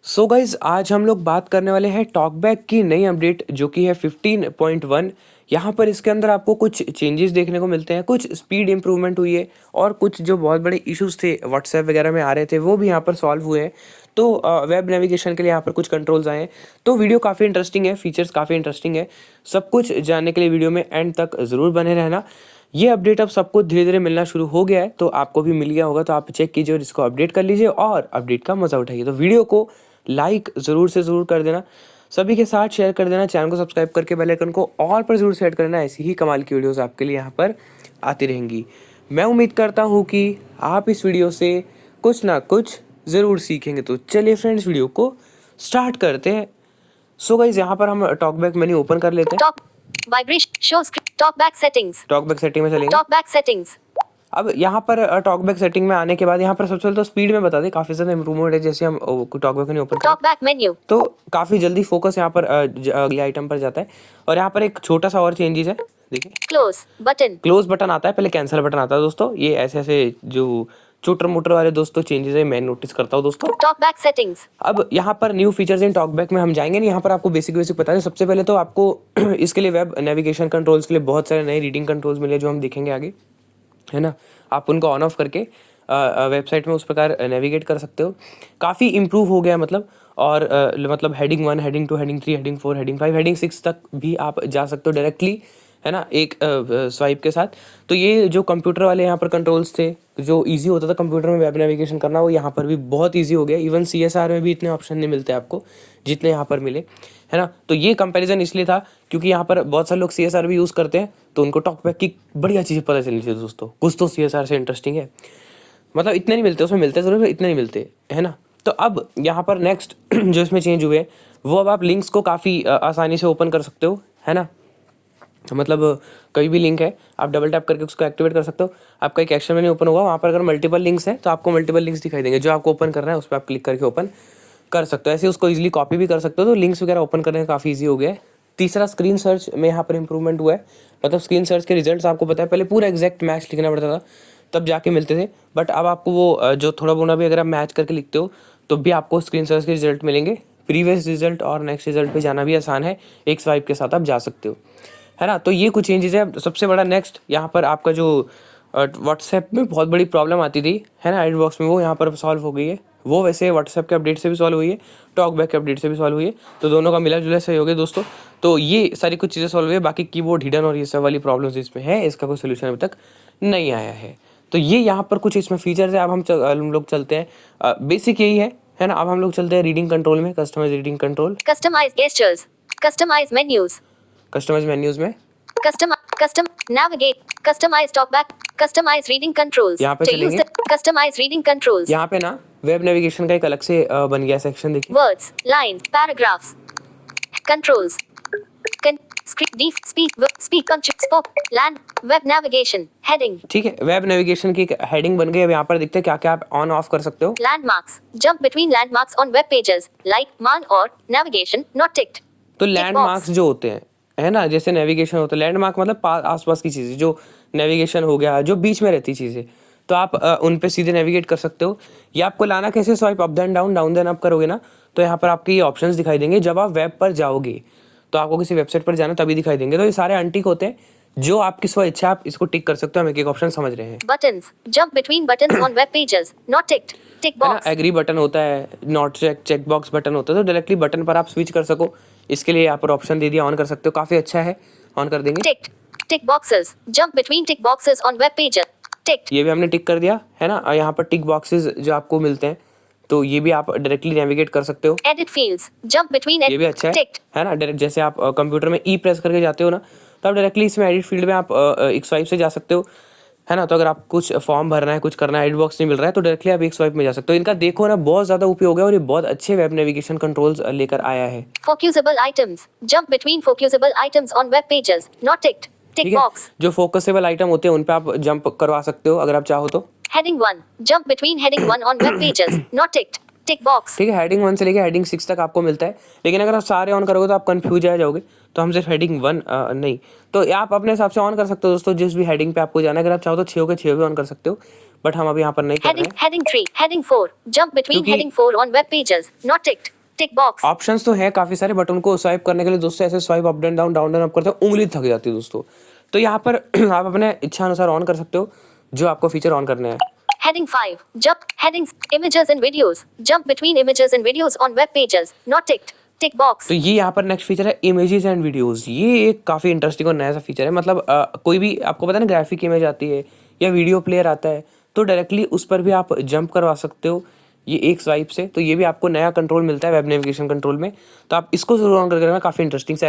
So guys आज हम लोग बात करने वाले हैं टॉकबैक की नई अपडेट जो कि है 15.1। यहाँ पर इसके अंदर आपको कुछ चेंजेस देखने को मिलते हैं, कुछ स्पीड इंप्रूवमेंट हुई है और कुछ जो बहुत बड़े इश्यूज थे व्हाट्सएप वगैरह में आ रहे थे वो भी यहाँ पर सॉल्व हुए हैं। तो वेब नेविगेशन के लिए यहाँ पर कुछ कंट्रोल्स आए हैं। तो वीडियो काफ़ी इंटरेस्टिंग है, फीचर्स काफ़ी इंटरेस्टिंग है। सब कुछ जानने के लिए वीडियो में एंड तक ज़रूर बने रहना। ये अपडेट अब सबको धीरे धीरे मिलना शुरू हो गया है, तो आपको भी मिल गया होगा, तो आप चेक कीजिए और इसको अपडेट कर लीजिए और अपडेट का मजा उठाइए। तो वीडियो को लाइक ज़रूर से ज़रूर कर देना, सभी के साथ शेयर कर देना, चैनल को सब्सक्राइब करके बेल आइकन को ऑल पर ज़रूर सेट करना। ऐसी ही कमाल की वीडियोस आपके लिए यहाँ पर आती रहेंगी। मैं उम्मीद करता हूँ कि आप इस वीडियो से कुछ ना कुछ ज़रूर सीखेंगे। तो चलिए फ्रेंड्स, वीडियो को स्टार्ट करते हैं। सो गाइस, यहाँ पर हम टॉकबैक मेन्यू ओपन कर लेते हैं। टॉकबैक सेटिंग्स सेटिंग में चलेंगे। टॉकबैक सेटिंग्स अब यहाँ पर टॉकबैक सेटिंग में आने के बाद यहाँ पर सबसे पहले तो स्पीड में बता दें, काफ़ी ज़्यादा इंप्रूवमेंट है। जैसे हम टॉकबैक नहीं ओपन टॉकबैक मेन्यू तो काफ़ी जल्दी फोकस यहाँ पर अगले आइटम पर जाता है। और यहाँ पर एक छोटा सा और चेंजेस है, देखिए क्लोज बटन आता है, पहले कैंसिल बटन आता है दोस्तों। ये ऐसे ऐसे जो चोटर मोटर वाले दोस्तों चेंजेस है मैं नोटिस करता हूँ दोस्तों। टॉकबैक सेटिंग्स अब यहाँ पर न्यू फीचर्स इन टॉकबैक में हम जाएंगे नहीं, यहाँ पर आपको बेसिक पता है। सबसे पहले तो आपको इसके लिए वेब नेविगेशन कंट्रोल्स के लिए बहुत सारे नए रीडिंग कंट्रोल्स मिले जो हम देखेंगे आगे, है ना। आप उनको ऑन ऑफ करके वेबसाइट में उस प्रकार नेविगेट कर सकते हो। काफ़ी इम्प्रूव हो गया मतलब। और मतलब heading 1, heading 2, heading 3, heading 4, heading 5, heading 6 तक भी आप जा सकते हो डायरेक्टली, है ना, एक स्वाइप के साथ। तो ये जो कंप्यूटर वाले यहाँ पर कंट्रोल्स थे, जो इजी होता था कंप्यूटर में वेब नेविगेशन करना, वो यहाँ पर भी बहुत इजी हो गया। इवन CSR में भी इतने ऑप्शन नहीं मिलते आपको जितने यहाँ पर मिले, है ना। तो ये कंपैरिजन इसलिए था क्योंकि यहाँ पर बहुत सारे लोग CSR भी यूज़ करते हैं, तो उनको टॉकबैक की बढ़िया चीज़ें पता चलनी चाहिए दोस्तों। कुछ तो CSR से इंटरेस्टिंग है, मतलब इतने नहीं मिलते, उसमें मिलते ज़रूर, इतने नहीं मिलते, है ना। तो अब यहाँ पर नेक्स्ट जो इसमें चेंज हुए वो, अब आप लिंक्स को काफ़ी आसानी से ओपन कर सकते हो, है ना। मतलब कोई भी लिंक है आप डबल टैप करके उसको एक्टिवेट कर सकते हो। आपका एक एक्शन मेन्यू ओपन होगा, वहाँ पर अगर मल्टीपल लिंक्स हैं तो आपको मल्टीपल लिंक्स दिखाई देंगे। जो आपको ओपन करना है उस पर आप क्लिक करके ओपन कर सकते हो। ऐसे उसको इजीली कॉपी भी कर सकते हो, तो लिंक्स वगैरह ओपन करने का काफ़ी ईजी हो गया है। तीसरा, स्क्रीन सर्च में यहाँ पर इंप्रूवमेंट हुआ है। मतलब स्क्रीन सर्च के रिजल्ट्स आपको पता है पहले पूरा एग्जैक्ट मैच लिखना पड़ता था, तब जाके मिलते थे। बट अब आपको वो जो थोड़ा बोना भी अगर आप मैच करके लिखते हो तो भी आपको स्क्रीन सर्च के रिजल्ट मिलेंगे। प्रीवियस रिजल्ट और नेक्स्ट रिजल्ट पे जाना भी आसान है, एक स्वाइप के साथ आप जा सकते हो, है ना। तो ये कुछ चेंजेस है। सबसे बड़ा नेक्स्ट यहाँ पर आपका जो व्हाट्सएप में बहुत बड़ी प्रॉब्लम आती थी, है ना, एड बॉक्स में, वो यहाँ पर सॉल्व हो गई है। वो वैसे व्हाट्सएप के अपडेट से भी सॉल्व हुई है, टॉकबैक के अपडेट से भी सॉल्व हुई है, तो दोनों का मिला जुला सहयोग है दोस्तों। तो ये सारी कुछ चीज़ें सॉल्व हुई है। बाकी कीबोर्ड हिडन और ये सब वाली प्रॉब्लम्स इसमें है, इसका कोई सोल्यूशन अभी तक नहीं आया है। तो ये यहाँ पर कुछ इसमें फीचर्स है। अब हम लोग चलते हैं, बेसिक यही है ना। अब हम लोग चलते हैं रीडिंग कंट्रोल में, customize reading control, customize gestures, customize menus, customize menus में custom navigate, customize TalkBack, customize reading controls. यहाँ पे चलेंगे। कस्टमाइज रीडिंग कंट्रोल्स, यहाँ पे ना वेब नेविगेशन का एक अलग से बन गया सेक्शन, देखिए। Words, lines, paragraphs, controls, speak land, web navigation, heading. ठीक है, वेब नेविगेशन की हेडिंग बन गई। अब यहाँ पर देखते हैं क्या क्या आप ऑन ऑफ कर सकते हो। Landmarks, jump between landmarks on web pages like मान और नेविगेशन नॉट टिक्ड। तो लैंडमार्क्स जो होते हैं, है ना, जैसे नेविगेशन होता है, लैंडमार्क मतलब आसपास की चीज़ें, जो नेविगेशन हो गया, जो बीच में रहती चीज़ें, तो आप उन पे सीधे नेविगेट कर सकते हो। या आपको लाना कैसे, swipe up then down, down then up करोगे ना, तो यहाँ पर आपके ये ऑप्शंस दिखाई देंगे। जब आप वेब पर जाओगे तो आपको किसी वेबसाइट पर जाना तभी दिखाई देंगे। तो ये सारे अनटिक होते हैं, जो आपकी स्व इच्छा, आप इसको टिक कर सकते हो। हम एक एक ऑप्शन समझ रहे हैं। Buttons, jump between buttons on web pages not ticked, tick box, agree button होता है, नॉट चेक बॉक्स बटन होता है, तो डायरेक्टली बटन पर आप स्विच कर सको। इसके लिए यहाँ पर ऑप्शन दे दिया, ऑन कर सकते हो, काफ़ी अच्छा है, ऑन कर देंगे। Tick boxes, jump between tick boxes on web pages, tick, ये भी हमने टिक कर दिया, है ना। यहाँ पर टिक बॉक्सेस जो आपको मिलते हैं, तो ये भी आप डायरेक्टली नेविगेट कर सकते हो। एडिट फील्ड्स, जंप बिटवीन, ये भी अच्छा है ना। डायरेक्ट जैसे आप कंप्यूटर में प्रेस करके जाते हो ना, तो आप डायरेक्टली इसमें एडिट फील्ड में आप एक स्वाइप से जा सकते हो, है ना। तो अगर आप कुछ फॉर्म भरना है, कुछ करना है, एडिट बॉक्स नहीं मिल रहा है, तो डायरेक्टली आप एक स्वाइप में जा सकते हो। इनका देखो ना, बहुत ज़्यादा उपयोग है और ये बहुत अच्छे वेब नेविगेशन कंट्रोल्स लेकर आया है। Focusable items, jump between focusable items on web pages not ticked, tick box. जो फोकसेबल आइटम होते हैं उन पे आप जंप करवा सकते हो अगर आप चाहो तो। Heading 1, jump between heading 1 on web pages not ticked, tick box. ठीक है, हेडिंग 1 से लेके हेडिंग 6 तक आपको मिलता है, लेकिन अगर आप सारे ऑन करोगे तो आप कंफ्यूज आ जाओगे। तो हम सिर्फ हेडिंग 1 नहीं, तो आप अपने हिसाब से ऑन कर सकते हो दोस्तों, जिस भी हेडिंग पे आपको जाना है। अगर आप चाहो तो 6 के 6 भी ऑन कर सकते हो, बट हम अभी यहाँ पर नहीं कर रहे Heading, हैं heading 3, heading 4. Jump between क्योंकि heading 4 on web pages. Not ticked. Tick box. Options तो है काफ़ी सारे, बट उनको स्वाइप करने के लिए दोस्तों ऐसे swipe up and down down up करते हो, उंगली थक जाती है दोस्तों। तो यहाँ पर आप अपने इच्छा अनुसार ऑन कर सकते हो जो आपको फीचर ऑन करने हैं। Heading 5. Jump. Headings. Images and videos. Jump between images and videos on web pages. Not ticked. Tick box. तो ये यहाँ पर नेक्स्ट फीचर है इमेजेस एंड वीडियोस। ये एक काफ़ी इंटरेस्टिंग और नया सा फीचर है। मतलब कोई भी आपको पता है ना, ग्राफिक इमेज आती है या वीडियो प्लेयर आता है, तो डायरेक्टली उस पर भी आप जंप करवा सकते हो ये एक स्वाइप से। तो ये भी आपको नया कंट्रोल मिलता है वेब नेविगेशन कंट्रोल में, तो आप इसको जरूर ऑन करके रखना, काफ़ी इंटरेस्टिंग सा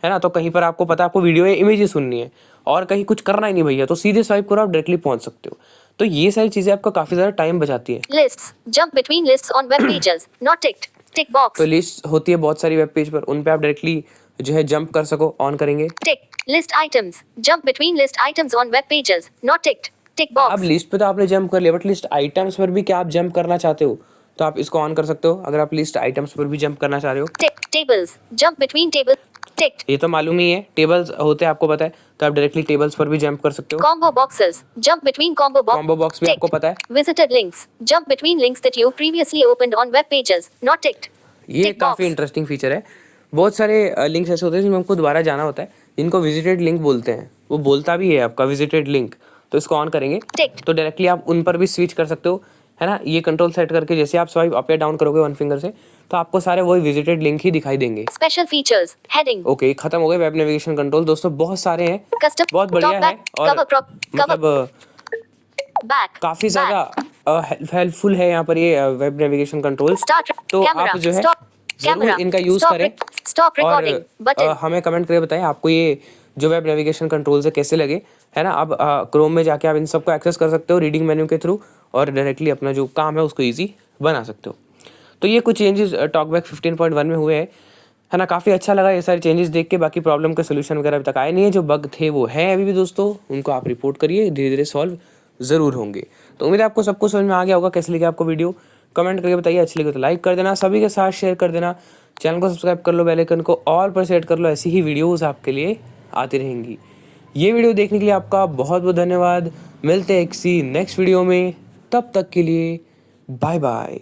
है ना। तो कहीं पर आपको पता है आपको वीडियो या इमेजेस सुननी है और कहीं कुछ करना ही नहीं भैया, तो सीधे स्वाइप करो, आप डायरेक्टली पहुंच सकते हो। तो ये सारी चीज़ें आपका काफ़ी ज़्यादा टाइम बचाती है। Lists. Jump between lists on web pages. Not ticked. Tick box. तो लिस्ट होती है बहुत सारी वेब पेज पर, उन पे आप डायरेक्टली जो है जंप कर सको, ऑन करेंगे। Tick. List items. Jump between list items on web pages. Not ticked. Tick box. अब लिस्ट पे तो आपने जंप कर लिया, बट लिस्ट आइटम्स पर भी क्या आप जंप करना चाहते हो तो आप इसको ऑन कर सकते हो, अगर आप लिस्ट आइटम्स पर भी जंप करना चाह रहे हो। Tick. Tables. Jump between tables. Ticked. ये तो मालूम ही है, टेबल्स होते हैं आपको पता है, तो आप डायरेक्टली टेबल्स पर भी जंप कर सकते हो। Combo boxes. Jump between combo box. Combo box भी आपको पता है। Visited links. Jump between links that you previously opened on web pages. Not ticked. ये Tick काफ़ी box. इंटरेस्टिंग फीचर है। बहुत सारे लिंक्स ऐसे होते हैं जिनमें हमको दोबारा जाना होता है, जिनको विजिटेड लिंक बोलते हैं, वो बोलता भी है आपका विजिटेड लिंक। तो इसको ऑन करेंगे Ticked. तो डायरेक्टली आप उन पर भी स्विच कर सकते हो, है ना। ये कंट्रोल सेट करके जैसे आप स्वाइप अप या डाउन करोगे वन फिंगर से, तो आपको सारे वही विजिटेड लिंक ही दिखाई देंगे। Special features. Heading. ओके, खत्म हो गए वेब नेविगेशन कंट्रोल दोस्तों, बहुत सारे हैं, Custom. बहुत बढ़िया Top है back. और Cover prop. Cover. मतलब Back. काफ़ी Back. ज़्यादा हेल्पफुल है यहाँ पर ये वेब नेविगेशन कंट्रोल। Start. तो Camera. आप जो है Stop. ज़रूर Camera. इनका यूज़ Stop करें rec- Stop recording. और Button. हमें कमेंट करके बताएं आपको ये जो वेब नेविगेशन कंट्रोल से कैसे लगे, है ना। अब क्रोम में जाके आप इन सबको एक्सेस कर सकते हो रीडिंग मेन्यू के थ्रू, और डायरेक्टली अपना जो काम है उसको ईजी बना सकते हो। तो ये कुछ चेंजेस टॉकबैक 15.1 में हुए हैं, है ना। काफ़ी अच्छा लगा ये सारे चेंजेस देख के। बाकी प्रॉब्लम के सोल्यूशन वगैरह अभी तक आए नहीं है, जो बग थे वो हैं अभी भी दोस्तों, उनको आप रिपोर्ट करिए, धीरे धीरे सॉल्व ज़रूर होंगे। तो उम्मीद है आपको सब कुछ समझ में आ गया होगा। कैसे लगे आपको वीडियो, कमेंट करके बताइए। अच्छी लगे तो लाइक कर देना, सभी के साथ शेयर कर देना, चैनल को सब्सक्राइब कर लो, बेल आइकन को ऑल पर सेट कर लो, ऐसी ही वीडियोज़ आपके लिए आती रहेंगी। ये वीडियो देखने के लिए आपका बहुत बहुत धन्यवाद। मिलते हैं किसी नेक्स्ट वीडियो में, तब तक के लिए बाय बाय।